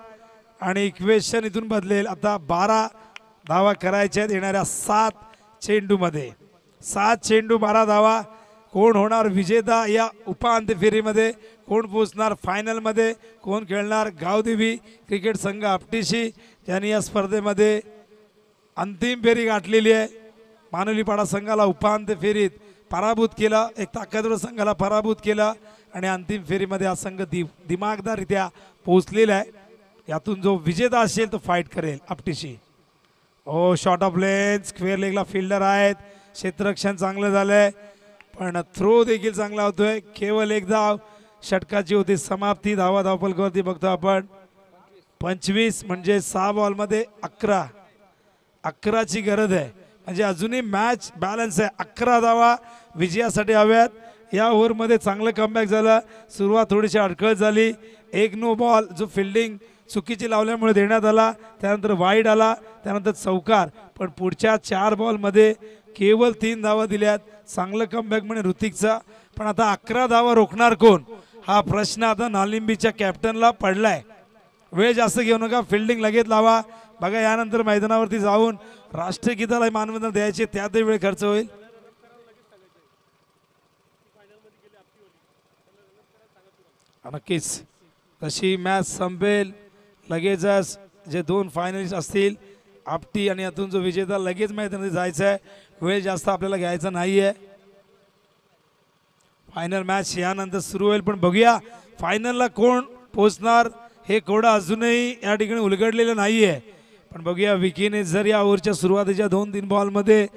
आणि इक्वेशन इथून बदलेल. आता 12 धावा करायच्या आहेत येणाऱ्या 7 चेंडू मध्ये. 7 चेंडू 12 धावा. कोण होणार विजेता या उपांत्य फेरीमध्ये? कोण पोहोचणार फायनल मध्ये? कोण खेळणार गावदेवी क्रिकेट संघ आपटीशी ज्यांनी या स्पर्धेमध्ये अंतिम फेरी गाठलेली आहे. मानवलीपाडा संघाला उपांत्य फेरीत पराभूत केला. एक ताकदवर संघाला पराभूत केला आणि अंतिम फेरीमध्ये हा संघ दिमागदाररित्या पोहोचलेला आहे. यातून जो विजेता असेल तो फाईट करेल आपटीशी. ओ शॉर्ट ऑफ लेन. स्क्वेअर लेगला फिल्डर आहेत. क्षेत्ररक्षण चांगलं झालंय पण थ्रो देखील चांगला होतोय. केवळ एक धाव. षटकाची होती समाप्ती. धावपलकावरती बघतो आपण 25 म्हणजे 6 बॉलमध्ये 11ची गरज आहे. म्हणजे अजूनही मॅच बॅलन्स आहे. 11 धावा विजयासाठी हव्यात या ओव्हरमध्ये चांगलं कमबॅक झालं. सुरुवात थोडीशी अडखळत झाली. एक नो बॉल जो फिल्डिंग चुकीची लावल्यामुळे देण्यात आला, त्यानंतर वाईड आला, त्यानंतर चौकार. पण पुढच्या 4 बॉलमध्ये केवळ 3 धावा दिल्यात. चांगलं कमबॅक म्हणजे ऋतिकचा. पण आता 11 धावा रोखणार कोण हा प्रश्न आता नालिंबीच्या कॅप्टनला पडलाय. वेळ जास्त घेऊ नका, फिल्डिंग लगेच लावा. बघा यानंतर मैदानावरती जाऊन राष्ट्रगीताला मानवंदना द्यायचे, त्यातही वेळ खर्च होईल. नक्कीच तशी मॅच संपेल लगेचच. जे 2 फायनलिस्ट असतील आपटी आणि यातून जो विजेता लगेच मैदानात जायचा आहे. वेळ जास्त आपल्याला घ्यायचा नाहीये. फायनल मॅच यानंतर सुरू होईल. पण बघूया फायनलला कोण पोहोचणार हे कोडं अजूनही या ठिकाणी उलगडलेलं नाहीये. पण बघूया विकीने जर या ओव्हरच्या सुरुवातीच्या 2-3 बॉलमध्ये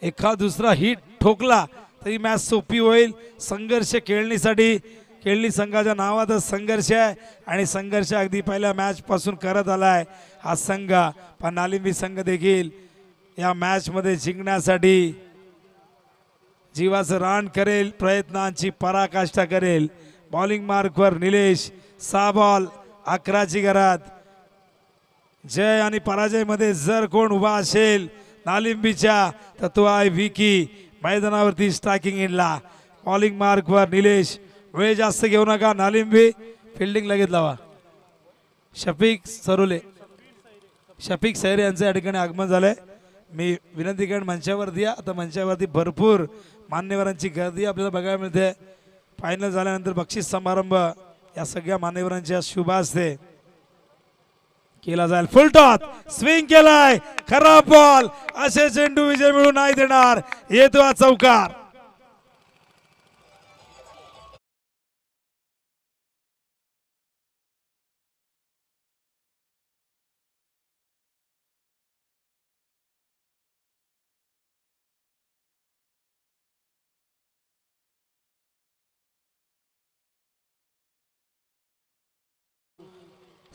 एखादा दुसरा हिट ठोकला तरी मॅच सोपी होईल. संघर्ष खेळणी संघाच्या नावातच संघर्ष आहे आणि संघर्ष अगदी पहिल्या मॅच पासून करत आलाय हा संघ. पण नालिंबी संघ देखील या मॅच मध्ये जिंकण्यासाठी जीवाचं रान करेल, प्रयत्नांची पराकाष्ठा करेल. बॉलिंग मार्कवर निलेश. 6 बॉल 11ची गरज. जय आणि पराजय मध्ये जर कोण उभा असेल नालिंबीच्या तर तो आहे विकी. मैदानावरती स्ट्रायकिंग इनला. बॉलिंग मार्कवर निलेश. वेळ जास्त घेऊ नका नालिंबी. फिल्डिंग लगेच लावा. शफिक सैरे यांचं या ठिकाणी आगमन झालंय. मी विनंती करेन मंचावरती या. आता मंचावरती भरपूर मान्यवरांची गर्दी आपल्याला बघायला मिळते. फायनल झाल्यानंतर बक्षीस समारंभ या सगळ्या मान्यवरांच्या शुभ हस्ते केला जाईल. फुल टॉस स्विंग केलाय. खराब बॉल. असे चेंडू विजय मिळू नाही देणार. येतो हा चौकार.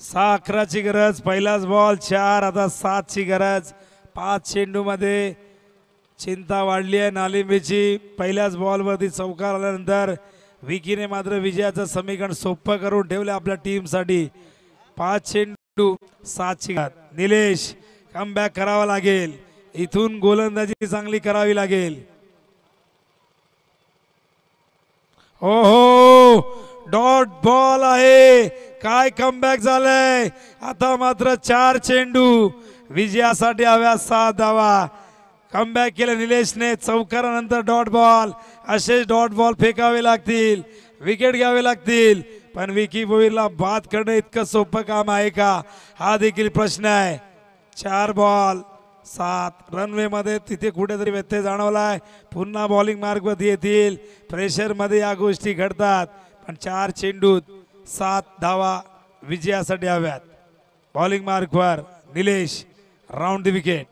सहा 11ची गरज. पहिलाच बॉल 4. आता 7ची गरज. 5 चेंडू मध्ये चिंता वाढली आहे नालिंबीची. पहिल्याच बॉलवरती चौकार आल्यानंतर विकीने मात्र विजयाचं समीकरण सोपं करून ठेवलं आपल्या टीमसाठी. 5 चेंडू 7ची गरज. निलेश कमबॅक करावा लागेल. इथून गोलंदाजी चांगली करावी लागेल. ओहो डॉट बॉल आहे. काय कमबॅक झालंय. आता मात्र 4 चेंडू विजयासाठी हव्या 7 धावा. कमबॅक केलं निलेशने. चौकारानंतर डॉट बॉल. असेच डॉट बॉल फेकावे लागतील, विकेट घ्यावे लागतील. पण विकी भोईरला बाद करणं इतकं सोपं काम आहे का हा देखील प्रश्न आहे. 4 बॉल 7 रनवे मध्ये तिथे कुठेतरी व्यत्यय जाणवलाय. पुन्हा बॉलिंग मार्कवरती येतील. प्रेशर मध्ये या गोष्टी घडतात. पण 4 चेंडूत 7 धावा विजयासाठी हव्यात. बॉलिंग मार्कवर निलेश. Round the wicket.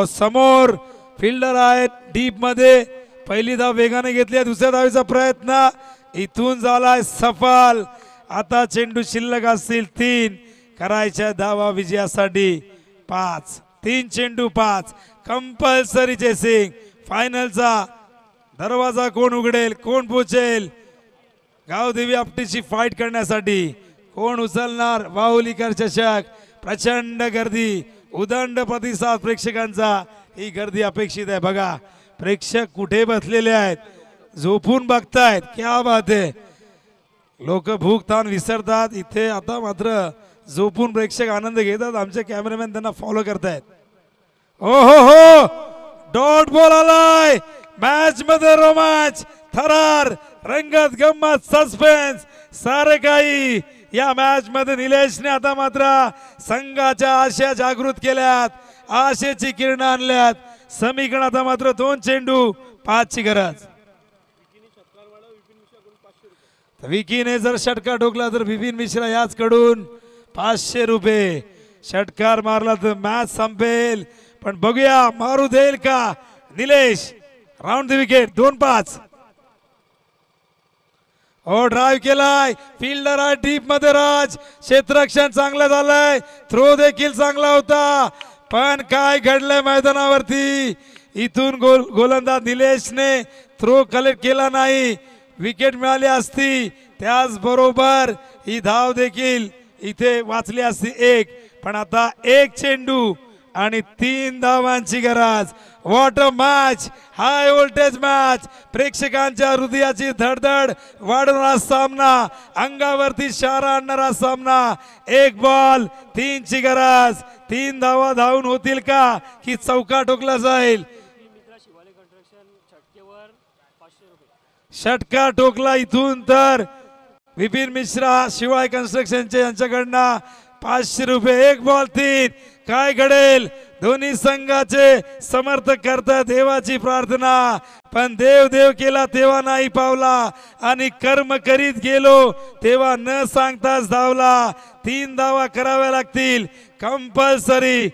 समोर फिल्डर आहे डीप मध्ये. पहिली धाव वेगाने घेतली. दुसऱ्या धावेचा प्रयत्न इथून झालाय सफल. आता चेंडू शिल्लक असतील 3. करायच्या धावा विजयासाठी 5. 3 चेंडू 5. Compulsory chasing. फायनलचा दरवाजा कोण उघडेल, कोण पोचेल गावदेवी आपटीची फाईट करण्यासाठी. कोण उचलणार बाहुलीकर चषक. प्रचंड गर्दी, उदंड प्रतिसाद प्रेक्षकांचा. ही गर्दी अपेक्षित आहे. बघा प्रेक्षक कुठे बसलेले आहेत, झोपून बघतायत. क्या बात आहे. लोक भूक ताण विसरतात. इथे आता मात्र झोपून प्रेक्षक आनंद घेतात. आमचे कॅमेरामॅन त्यांना फॉलो करतायत. हो हो हो डॉट बॉल आलाय. मॅच मध्ये रोमांच, थरार, रंगत, गंमत, सस्पेन्स सारे काही या मॅच मध्ये. निलेशने आता मात्र संघाच्या आशा जागृत केल्यात, आशेची किरण आणल्यात. समीकरण आता मात्र 2 चेंडू 5ची गरज. विकीने जर षटकार ठोकला तर विपिन मिश्रा याच कडून 500 रुपये. षटकार मारला तर मॅच संपेल. पण बघूया मारू देईल का Nilesh. Round the wicket. 2-5. Drive केलाय. फिल्डर आहे डीप मध्ये राज. क्षेत्ररक्षण चांगलं झालंय. थ्रो देखील चांगला होता. पण काय घडलंय मैदानावरती. इथून गोलंदाज निलेशने थ्रो कलेक्ट केला नाही, विकेट मिळाली असती. त्याचबरोबर ही धाव देखील इथे वाचली असती एक. पण आता एक चेंडू आणि 3 धावांची गरज. What a match, high voltage match. प्रेक्षकांच्या हृदयाची धडधड वाढवणारा सामना, अंगावरती शारा आणणारा सामना. 1 बॉल 3 ची गरज. 3 धावा धावून होतील का की चौका ठोकला जाईल? षटका ठोकला इथून तर विपिन मिश्रा शिवाय कन्स्ट्रक्शनचे यांच्याकडनं 500 रुपये. 1 बॉल 3. काय घडेल? दोन्ही संघाचे समर्थक करतात देवाची प्रार्थना, पण देव देव केला तेव्हा नाही पावला आणि कर्म करीत गेलो तेव्हा न सांगताच धावला. 3 धावा कराव्या लागतील कंपल्सरी.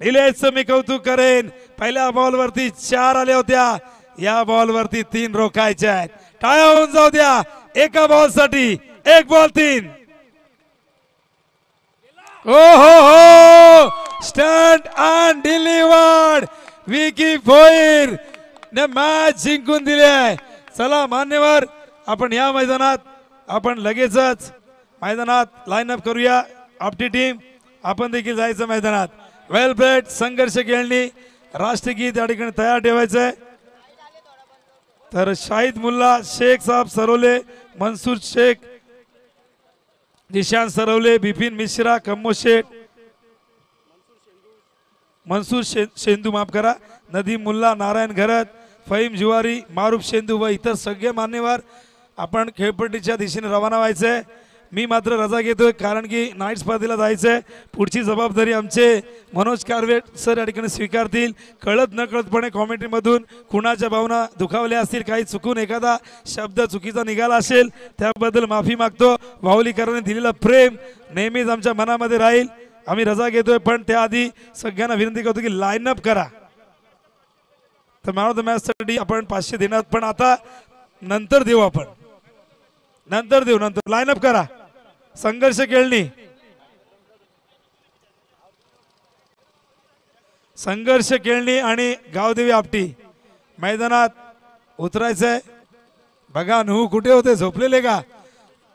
निलेशचं मी कौतुक करेन. पहिल्या बॉलवरती 4 आल्या होत्या, या बॉलवरती 3 रोखायच्या आहेत. टाळ्या होऊन जाऊ द्या एका बॉलसाठी. 1 बॉल 3. ओ हो, stunt and delivered. Vicky Bhoir ने मॅच जिंकून दिली आहे. चला मान्यवर, आपण या मैदानात आपण लगेचच मैदानात लाईन अप करूया. आपली टीम आपण देखील जायचं मैदानात. वेल प्लेड. संघर्ष खेळणी. राष्ट्रगीत या ठिकाणी तयार ठेवायचंय. तर शाहिद मुल्ला, शेख साहब सरवले, मनसूर शेख, निशांत सरवले, बिपिन मिश्रा, कम्मो शेठ, मनसूर शेंदू माफ करा, नदीम मुल्ला, नारायण घरत, फहीम जुवारी, मारूफ शेंदू व इतर सगळे मान्यवर आपण खेळपट्टीच्या दिशेने रवाना व्हायचंय. मी मात्र रजा घेतोय कारण की नाईट स्पर्धेला जायचंय. पुढची जबाबदारी आमचे मनोज कारवे सर या ठिकाणी स्वीकारतील. कळत न कळतपणे कॉमेंट्रीमधून कुणाच्या भावना दुखावल्या असतील, काही चुकून एखादा शब्द चुकीचा निघाला असेल त्याबद्दल माफी मागतो. वाहुलीकरांनी दिलेला प्रेम नेहमीच आमच्या मनामध्ये राहील. आम्ही रजा घेतोय, पण त्याआधी सगळ्यांना विनंती करतो की लाईन अप करा. तर मॅन ऑफ द मॅच साठी आपण 500 देणार, पण आता नंतर देऊ. आपण नंतर देऊ. नंतर लाईन अप करा. संघर्ष खेळणी, संघर्ष खेळणी आणि गावदेवी आपटी मैदानात उतरायचंय. बघा नू कुठे होते, झोपलेले का?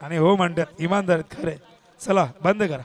आणि हो म्हणतात इमानदार खरे. चला बंद करा.